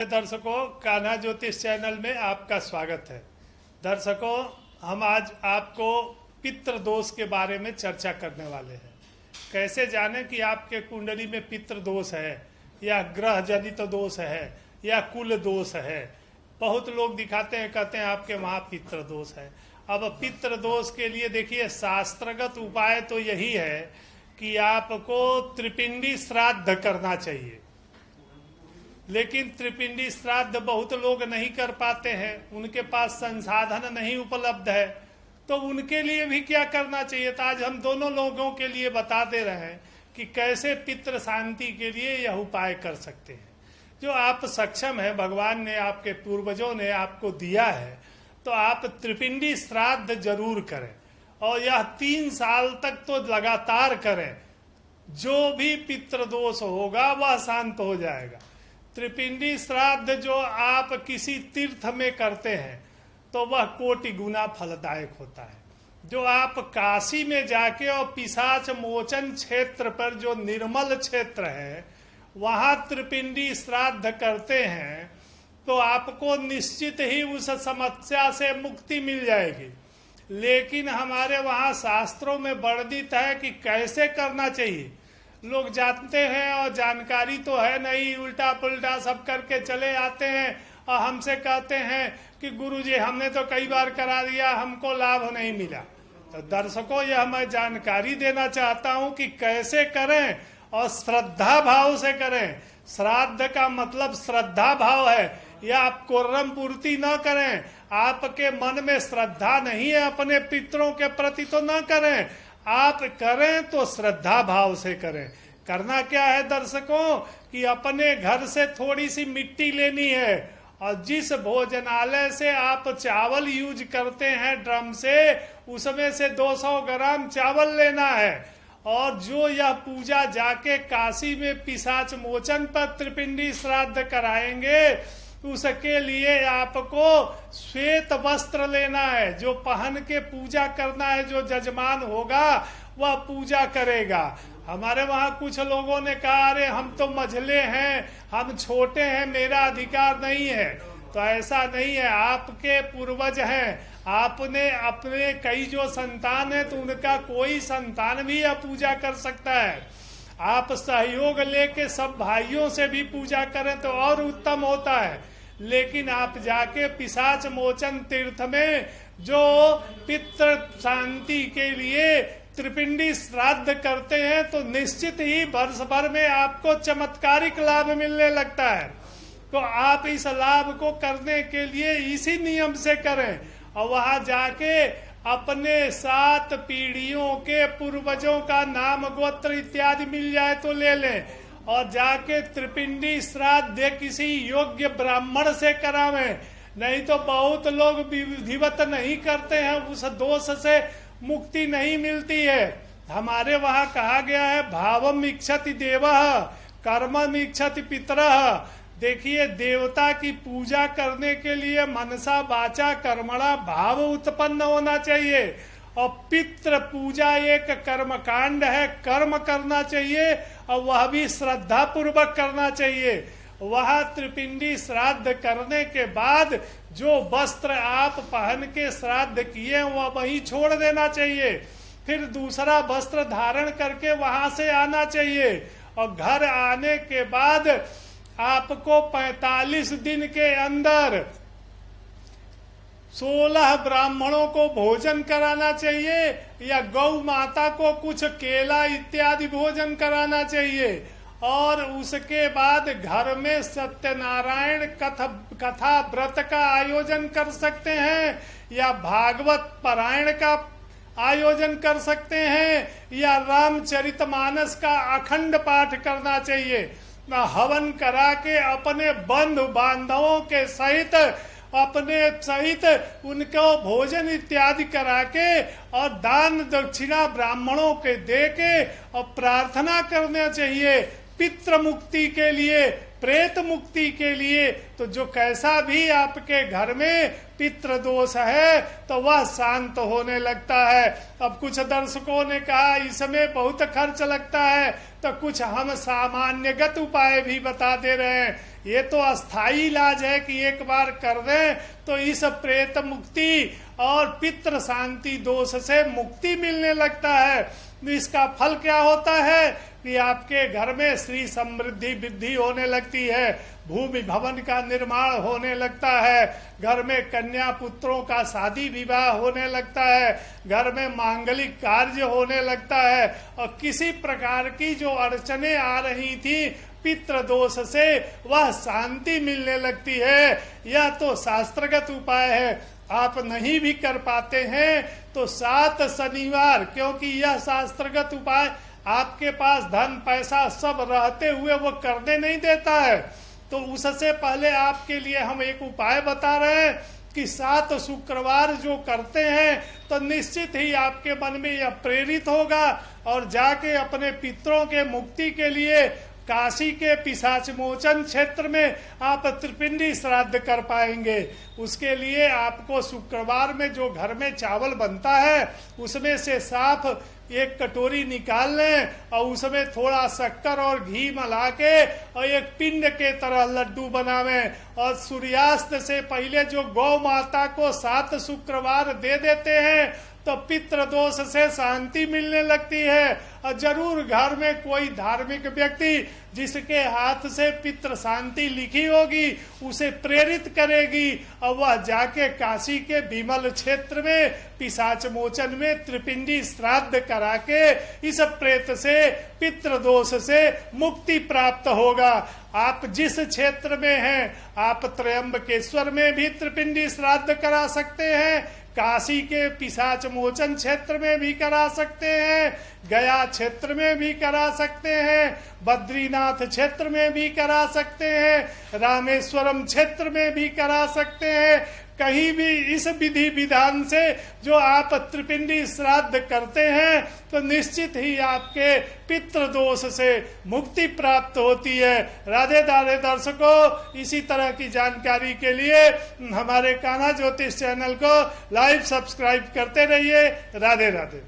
दर्शकों, कान्हा ज्योतिष चैनल में आपका स्वागत है। दर्शकों, हम आज आपको पितृ दोष के बारे में चर्चा करने वाले हैं। कैसे जानें कि आपके कुंडली में पितृ दोष है या ग्रह जनित दोष है या कुल दोष है। बहुत लोग दिखाते हैं, कहते हैं आपके वहाँ पितृ दोष है। अब पितृ दोष के लिए देखिए, शास्त्रगत उपाय तो यही है कि आपको त्रिपिंडी श्राद्ध करना चाहिए। लेकिन त्रिपिंडी श्राद्ध बहुत लोग नहीं कर पाते हैं, उनके पास संसाधन नहीं उपलब्ध है, तो उनके लिए भी क्या करना चाहिए। तो आज हम दोनों लोगों के लिए बता दे रहे हैं कि कैसे पितृ शांति के लिए यह उपाय कर सकते हैं। जो आप सक्षम है, भगवान ने, आपके पूर्वजों ने आपको दिया है, तो आप त्रिपिंडी श्राद्ध जरूर करें और यह 3 साल तक तो लगातार करें। जो भी पितृ दोष होगा वह शांत हो जाएगा। त्रिपिंडी श्राद्ध जो आप किसी तीर्थ में करते हैं तो वह कोटि गुना फलदायक होता है। जो आप काशी में जाके और पिशाच मोचन क्षेत्र पर, जो निर्मल क्षेत्र है, वहां त्रिपिंडी श्राद्ध करते हैं तो आपको निश्चित ही उस समस्या से मुक्ति मिल जाएगी। लेकिन हमारे वहां शास्त्रों में वर्णित है कि कैसे करना चाहिए। लोग जानते हैं और जानकारी तो है नहीं, उल्टा पुल्टा सब करके चले आते हैं और हमसे कहते हैं कि गुरुजी हमने तो कई बार करा दिया, हमको लाभ नहीं मिला। तो दर्शकों, यह मैं जानकारी देना चाहता हूं कि कैसे करें और श्रद्धा भाव से करें। श्राद्ध का मतलब श्रद्धा भाव है, या आप कोर्रम पूर्ति न करें। आपके मन में श्रद्धा नहीं है अपने पितरों के प्रति तो न करें, आप करें तो श्रद्धा भाव से करें। करना क्या है दर्शकों, कि अपने घर से थोड़ी सी मिट्टी लेनी है और जिस भोजनालय से आप चावल यूज करते हैं ड्रम से, उसमें से 200 ग्राम चावल लेना है। और जो यह पूजा जाके काशी में पिशाच मोचन पर त्रिपिंडी श्राद्ध कराएंगे, उसके लिए आपको श्वेत वस्त्र लेना है, जो पहन के पूजा करना है। जो जजमान होगा वह पूजा करेगा। हमारे वहाँ कुछ लोगों ने कहा, अरे हम तो मझले हैं, हम छोटे हैं, मेरा अधिकार नहीं है। तो ऐसा नहीं है, आपके पूर्वज हैं, आपने अपने कई जो संतान है तो उनका कोई संतान भी यह पूजा कर सकता है। आप सहयोग लेके सब भाइयों से भी पूजा करें तो और उत्तम होता है। लेकिन आप जाके पिशाच मोचन तीर्थ में जो पितृ शांति के लिए त्रिपिंडी श्राद्ध करते हैं तो निश्चित ही वर्ष भर में आपको चमत्कारिक लाभ मिलने लगता है। तो आप इस लाभ को करने के लिए इसी नियम से करें और वहां जाके अपने 7 पीढ़ियों के पूर्वजों का नाम गोत्र इत्यादि मिल जाए तो ले लें और जाके त्रिपिंडी श्राद्ध किसी योग्य ब्राह्मण से करावें। नहीं तो बहुत लोग विधिवत नहीं करते हैं, उस दोष से मुक्ति नहीं मिलती है। हमारे वहाँ कहा गया है, भावम इच्छति देवः कर्मम इच्छति पितरः। देखिए, देवता की पूजा करने के लिए मनसा वाचा कर्मणा भाव उत्पन्न होना चाहिए। और पितृ पूजा एक कर्मकांड है, कर्म करना चाहिए और वह भी श्रद्धा पूर्वक करना चाहिए। वह त्रिपिंडी श्राद्ध करने के बाद जो वस्त्र आप पहन के श्राद्ध किए वह वहीं छोड़ देना चाहिए। फिर दूसरा वस्त्र धारण करके वहां से आना चाहिए और घर आने के बाद आपको 45 दिन के अंदर 16 ब्राह्मणों को भोजन कराना चाहिए या गौ माता को कुछ केला इत्यादि भोजन कराना चाहिए। और उसके बाद घर में सत्यनारायण कथा व्रत का आयोजन कर सकते हैं या भागवत पारायण का आयोजन कर सकते हैं या रामचरितमानस का अखंड पाठ करना चाहिए। हवन करा के अपने बंधु बांधवों के सहित, अपने सहित उनको भोजन इत्यादि करा के और दान दक्षिणा ब्राह्मणों के दे के और प्रार्थना करना चाहिए पितृ मुक्ति के लिए प्रेत मुक्ति के लिए तो जो कैसा भी आपके घर में पितृ दोष है तो वह शांत होने लगता है। अब कुछ दर्शकों ने कहा इसमें बहुत खर्च लगता है, तो कुछ हम सामान्यगत उपाय भी बता दे रहे हैं। ये तो अस्थाई इलाज है कि एक बार कर दें तो इस प्रेत मुक्ति और पितृ शांति दोष से मुक्ति मिलने लगता है। इसका फल क्या होता है कि आपके घर में श्री समृद्धि वृद्धि होने लगती है, भूमि भवन का निर्माण होने लगता है, घर में कन्या पुत्रों का शादी विवाह होने लगता है, घर में मांगलिक कार्य होने लगता है, और किसी प्रकार की जो अड़चने आ रही थी पितृ दोष से वह शांति मिलने लगती है। यह तो शास्त्रगत उपाय है। आप नहीं भी कर पाते हैं तो 7 शनिवार, क्योंकि यह शास्त्रगत उपाय आपके पास धन पैसा सब रहते हुए वो करने नहीं देता है, तो उससे पहले आपके लिए हम एक उपाय बता रहे हैं कि 7 शुक्रवार जो करते हैं तो निश्चित ही आपके मन में यह प्रेरित होगा और जाके अपने पितरों के मुक्ति के लिए काशी के पिशाच मोचन क्षेत्र में आप त्रिपिंडी श्राद्ध कर पाएंगे। उसके लिए आपको शुक्रवार में जो घर में चावल बनता है उसमें से साफ एक कटोरी निकाल लें और उसमें थोड़ा शक्कर और घी मिला के और एक पिंड के तरह लड्डू बनावें, और सूर्यास्त से पहले जो गौ माता को 7 शुक्रवार दे देते हैं तो पितृ दोष से शांति मिलने लगती है। और जरूर घर में कोई धार्मिक व्यक्ति जिसके हाथ से पितृ शांति लिखी होगी उसे प्रेरित करेगी और वह जाके काशी के विमल क्षेत्र में पिशाच मोचन में त्रिपिंडी श्राद्ध करा के इस प्रेत से पितृ दोष से मुक्ति प्राप्त होगा। आप जिस क्षेत्र में हैं, आप त्रयंबकेश्वर में भी त्रिपिंडी श्राद्ध करा सकते हैं, काशी के पिशाच मोचन क्षेत्र में भी करा सकते हैं, गया क्षेत्र में भी करा सकते हैं, बद्रीनाथ क्षेत्र में भी करा सकते हैं, रामेश्वरम क्षेत्र में भी करा सकते हैं। कहीं भी इस विधि विधान से जो आप त्रिपिंडी श्राद्ध करते हैं तो निश्चित ही आपके पितृ दोष से मुक्ति प्राप्त होती है। राधे राधे दर्शकों, इसी तरह की जानकारी के लिए हमारे कान्हा ज्योतिष चैनल को लाइव सब्सक्राइब करते रहिए। राधे राधे।